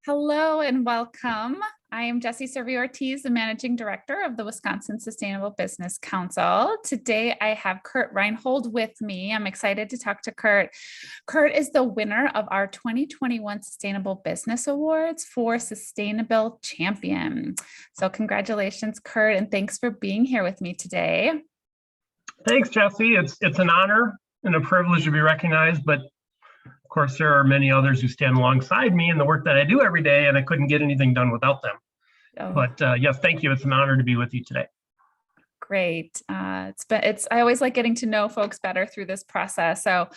Hello and welcome. I am Jessie Servi-Ortiz, the Managing Director of the Wisconsin Sustainable Business Council. Today, I have Kurt Reinhold with me. I'm excited to talk to Kurt. Kurt is the winner of our 2021 Sustainable Business Awards for Sustainable Champion. So congratulations, Kurt, and thanks for being here with me today. Thanks, Jessie. It's an honor and a privilege to be recognized, but of course, there are many others who stand alongside me in the work that I do every day, and I couldn't get anything done without them. Oh. But yes, thank you. It's an honor to be with you today. Great. I always like getting to know folks better through this process. So,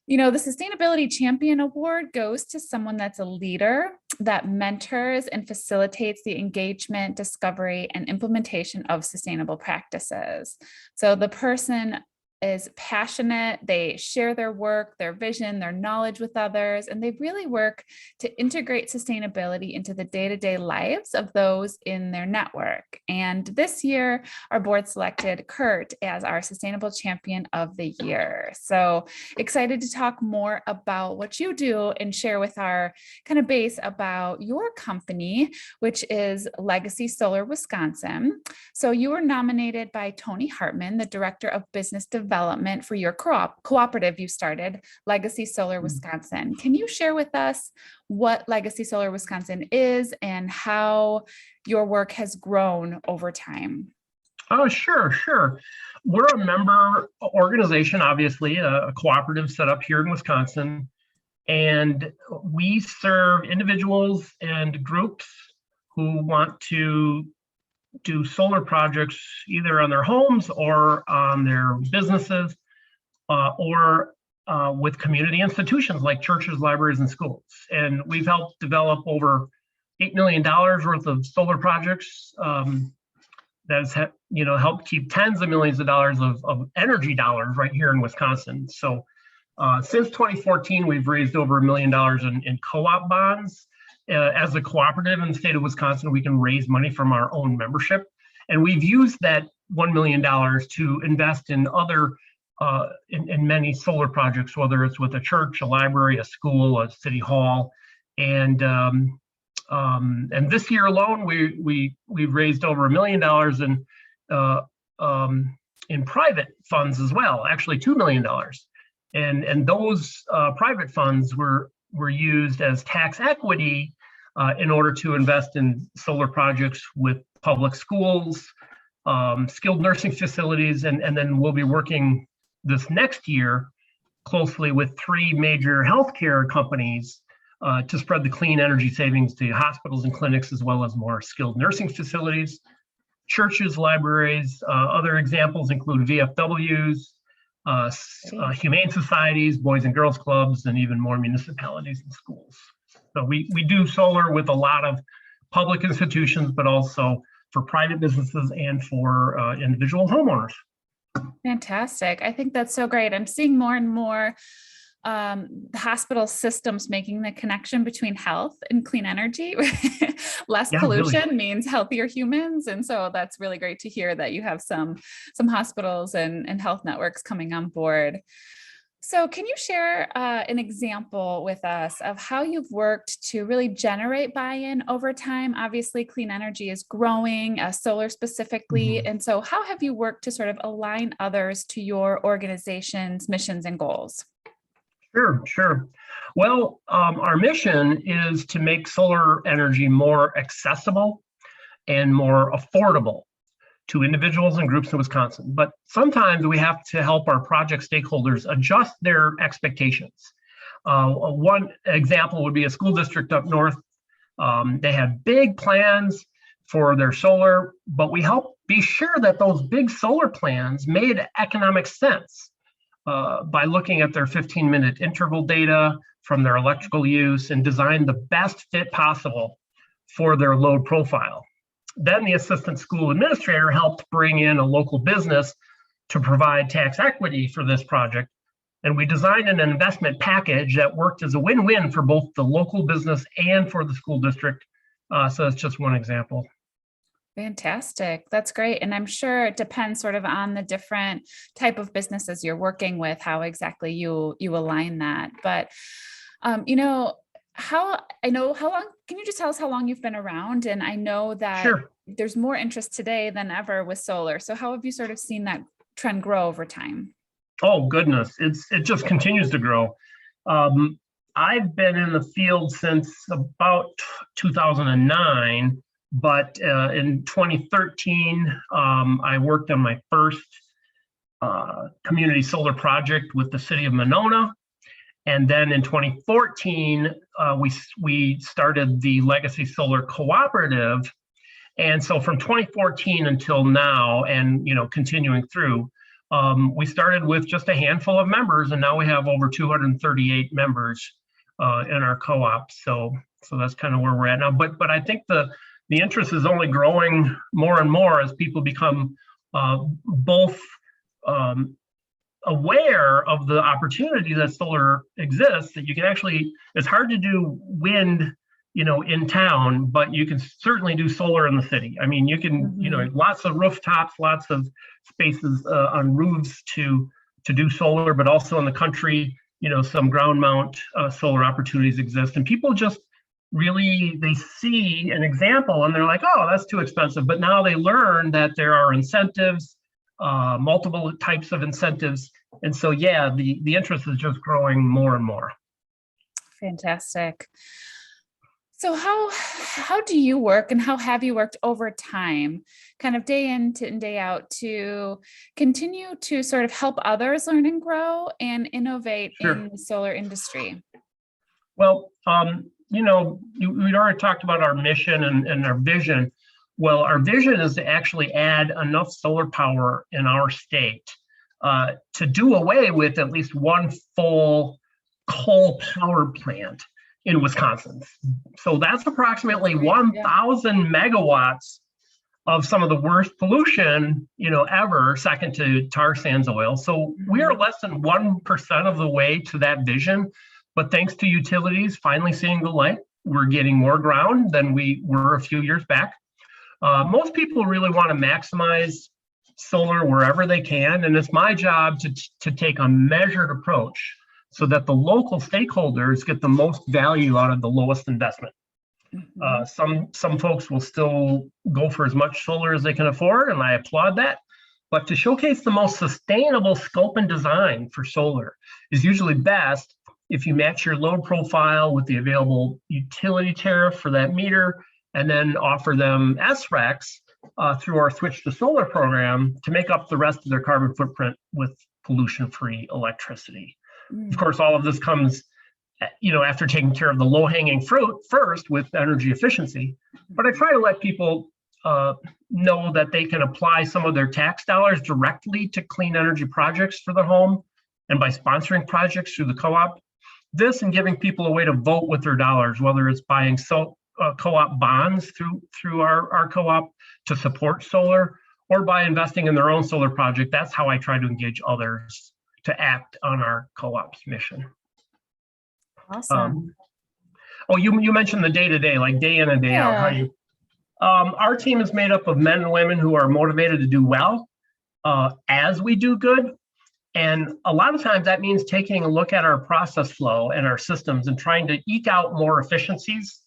the Sustainability Champion Award goes to someone that's a leader that mentors and facilitates the engagement, discovery, and implementation of sustainable practices. So the person is passionate, they share their work, their vision, their knowledge with others, and they really work to integrate sustainability into the day-to-day lives of those in their network. And this year, our board selected Kurt as our Sustainable Champion of the Year. So excited to talk more about what you do and share with our kind of base about your company, which is Legacy Solar Wisconsin. So you were nominated by Tony Hartman, the Director of Business Development for your cooperative you started, Legacy Solar Wisconsin. Can you share with us what Legacy Solar Wisconsin is and how your work has grown over time? Oh, sure. We're a member organization, obviously, a cooperative set up here in Wisconsin, and we serve individuals and groups who want to do solar projects either on their homes or on their businesses or with community institutions like churches, libraries, and schools. And we've helped develop over $8 million worth of solar projects that has helped keep tens of millions of dollars of energy dollars right here in Wisconsin. So since 2014, we've raised over $1 million in co-op bonds. As a cooperative in the state of Wisconsin, we can raise money from our own membership. And we've used that $1 million to invest in other, in many solar projects, whether it's with a church, a library, a school, a city hall. And this year alone, we've raised over $1 million in private funds as well, actually $2 million. And those private funds were used as tax equity in order to invest in solar projects with public schools, skilled nursing facilities, and then we'll be working this next year closely with 3 major healthcare companies to spread the clean energy savings to hospitals and clinics, as well as more skilled nursing facilities, churches, libraries. Other examples include VFWs, humane societies, boys and girls clubs, and even more municipalities and schools. So we do solar with a lot of public institutions, but also for private businesses and for individual homeowners. Fantastic. I think that's so great. I'm seeing more and more hospital systems making the connection between health and clean energy. Less pollution really means healthier humans. And so that's really great to hear that you have some hospitals and health networks coming on board. So can you share an example with us of how you've worked to really generate buy-in over time? Obviously, clean energy is growing, solar specifically. Mm-hmm. And so how have you worked to sort of align others to your organization's missions and goals? Sure. Well, our mission is to make solar energy more accessible and more affordable to individuals and groups in Wisconsin. But sometimes we have to help our project stakeholders adjust their expectations. One example would be a school district up north. They have big plans for their solar, but we help be sure that those big solar plans made economic sense by looking at their 15-minute interval data from their electrical use and design the best fit possible for their load profile. Then the assistant school administrator helped bring in a local business to provide tax equity for this project. And we designed an investment package that worked as a win-win for both the local business and for the school district. So that's just one example. Fantastic. That's great. And I'm sure it depends sort of on the different type of businesses you're working with, how exactly you align that. But, how long, can you just tell us how long you've been around? And I know that Sure. there's more interest today than ever with solar. So how have you sort of seen that trend grow over time? Oh goodness, it just continues to grow. Um, I've been in the field since about 2009, but in 2013, I worked on my first community solar project with the city of Monona. And then in 2014, we started the Legacy Solar Cooperative. And so from 2014 until now, and continuing through, we started with just a handful of members, and now we have over 238 members in our co-op. So that's kind of where we're at now. But I think the interest is only growing more and more as people become both aware of the opportunity that solar exists. That you can actually, it's hard to do wind in town, but you can certainly do solar in the city. I mean, you can, lots of rooftops, lots of spaces on roofs to do solar, but also in the country, some ground mount solar opportunities exist. And people just really, they see an example and they're like, oh, that's too expensive. But now they learn that there are incentives, multiple types of incentives. And so, yeah, the interest is just growing more and more. Fantastic. So how do you work, and how have you worked over time, kind of day in and day out, to continue to sort of help others learn and grow and innovate Sure. in the solar industry? Well, we'd already talked about our mission and our vision. Well, our vision is to actually add enough solar power in our state to do away with at least one full coal power plant in Wisconsin. So that's approximately 1,000 megawatts of some of the worst pollution, ever, second to tar sands oil. So we are less than 1% of the way to that vision. But thanks to utilities finally seeing the light, we're getting more ground than we were a few years back. Most people really want to maximize solar wherever they can. And it's my job to take a measured approach so that the local stakeholders get the most value out of the lowest investment. Some folks will still go for as much solar as they can afford, and I applaud that. But to showcase the most sustainable scope and design for solar is usually best if you match your load profile with the available utility tariff for that meter, and then offer them SRECs through our Switch to Solar program to make up the rest of their carbon footprint with pollution-free electricity. Of course, all of this comes, after taking care of the low-hanging fruit first with energy efficiency. But I try to let people know that they can apply some of their tax dollars directly to clean energy projects for their home, and by sponsoring projects through the co-op. This and giving people a way to vote with their dollars, whether it's buying co-op bonds through our co-op to support solar, or by investing in their own solar project. That's how I try to engage others to act on our co-op's mission. Awesome. You mentioned the day-to-day, like day in and day out. Our team is made up of men and women who are motivated to do well as we do good. And a lot of times that means taking a look at our process flow and our systems and trying to eke out more efficiencies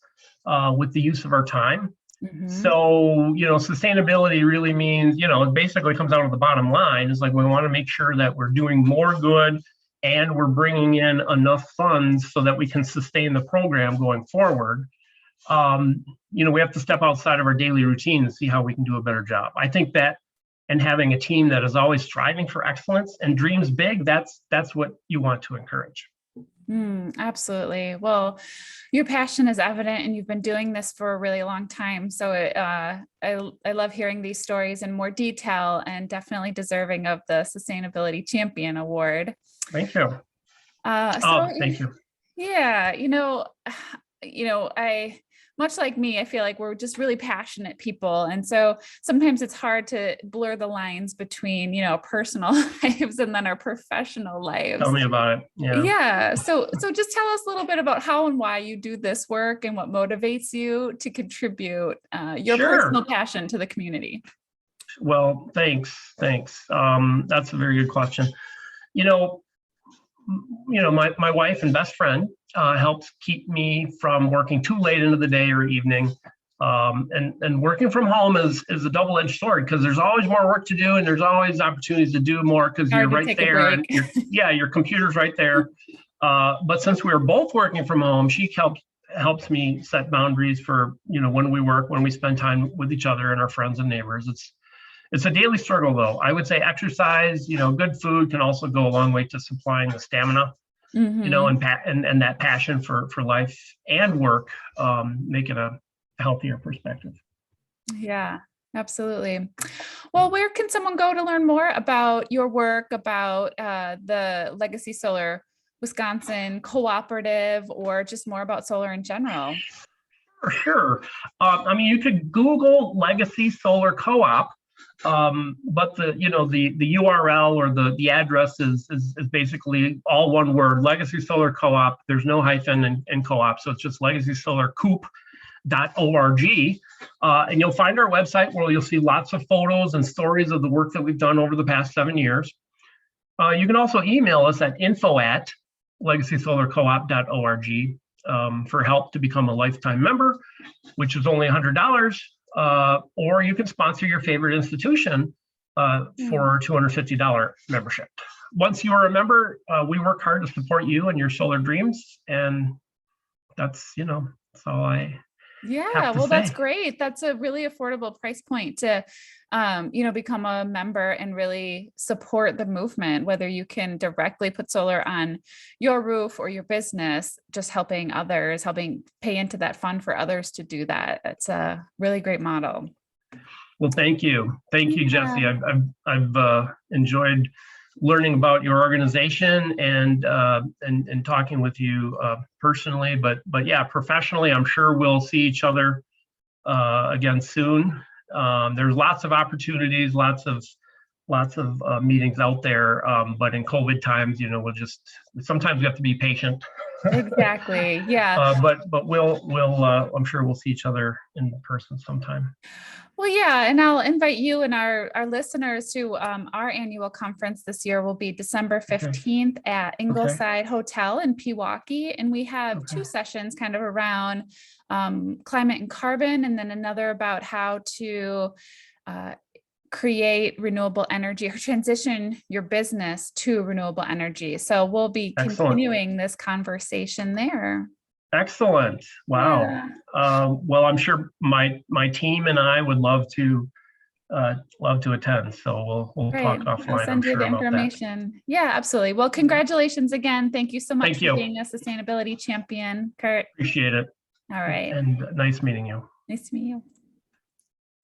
with the use of our time. So, sustainability really means, it basically comes down to the bottom line. It's like we want to make sure that we're doing more good and we're bringing in enough funds so that we can sustain the program going forward. We have to step outside of our daily routine and see how we can do a better job. I think that, and having a team that is always striving for excellence and dreams big, that's what you want to encourage. Absolutely. Well, your passion is evident, and you've been doing this for a really long time. So I love hearing these stories in more detail, and definitely deserving of the Sustainability Champion Award. Thank you. Thank you. Yeah. Much like me, I feel like we're just really passionate people. And so sometimes it's hard to blur the lines between, personal lives and then our professional lives. Tell me about it. Yeah. So just tell us a little bit about how and why you do this work and what motivates you to contribute your personal passion to the community. Well, thanks. That's a very good question. my wife and best friend helps keep me from working too late into the day or evening. And working from home is a double-edged sword, because there's always more work to do and there's always opportunities to do more because you're right there and your computer's right there. But since we are both working from home, she helps me set boundaries for, when we work, when we spend time with each other and our friends and neighbors. It's a daily struggle, though. I would say exercise, good food can also go a long way to supplying the stamina, and that passion for life and work, make it a healthier perspective. Yeah, absolutely. Well, where can someone go to learn more about your work, about the Legacy Solar Wisconsin Cooperative, or just more about solar in general? For sure. You could Google Legacy Solar Co-op, but the URL or the address is basically all one word: Legacy Solar Co-op. There's no hyphen in co-op, so it's just legacysolarcoop.org. And you'll find our website where you'll see lots of photos and stories of the work that we've done over the past 7 years. You can also email us at info@legacysolarcoop.org for help to become a lifetime member, which is only $100. Or you can sponsor your favorite institution for $250 membership. Once you are a member, we work hard to support you and your solar dreams. And that's all I have to say. That's great. That's a really affordable price point to, become a member and really support the movement, whether you can directly put solar on your roof or your business, just helping others, helping pay into that fund for others to do that. It's a really great model. Well, thank you. Thank you, Jesse. I've enjoyed learning about your organization and talking with you personally, but yeah, professionally, I'm sure we'll see each other again soon. There's lots of opportunities, lots of meetings out there, but in COVID times, sometimes we have to be patient. Exactly. Yeah. But we'll I'm sure we'll see each other in person sometime. Well, yeah, and I'll invite you and our listeners to our annual conference this year. Will be December 15th at Ingleside Hotel in Pewaukee, and we have 2 sessions kind of around climate and carbon, and then another about how to create renewable energy or transition your business to renewable energy. So we'll be continuing this conversation there. Excellent. Wow. Yeah. Well, I'm sure my team and I would love to attend. So we'll talk offline. I'll send you the information. Yeah, absolutely. Well, congratulations again. Thank you so much for being a sustainability champion, Kurt. Appreciate it. All right. And nice meeting you. Nice to meet you.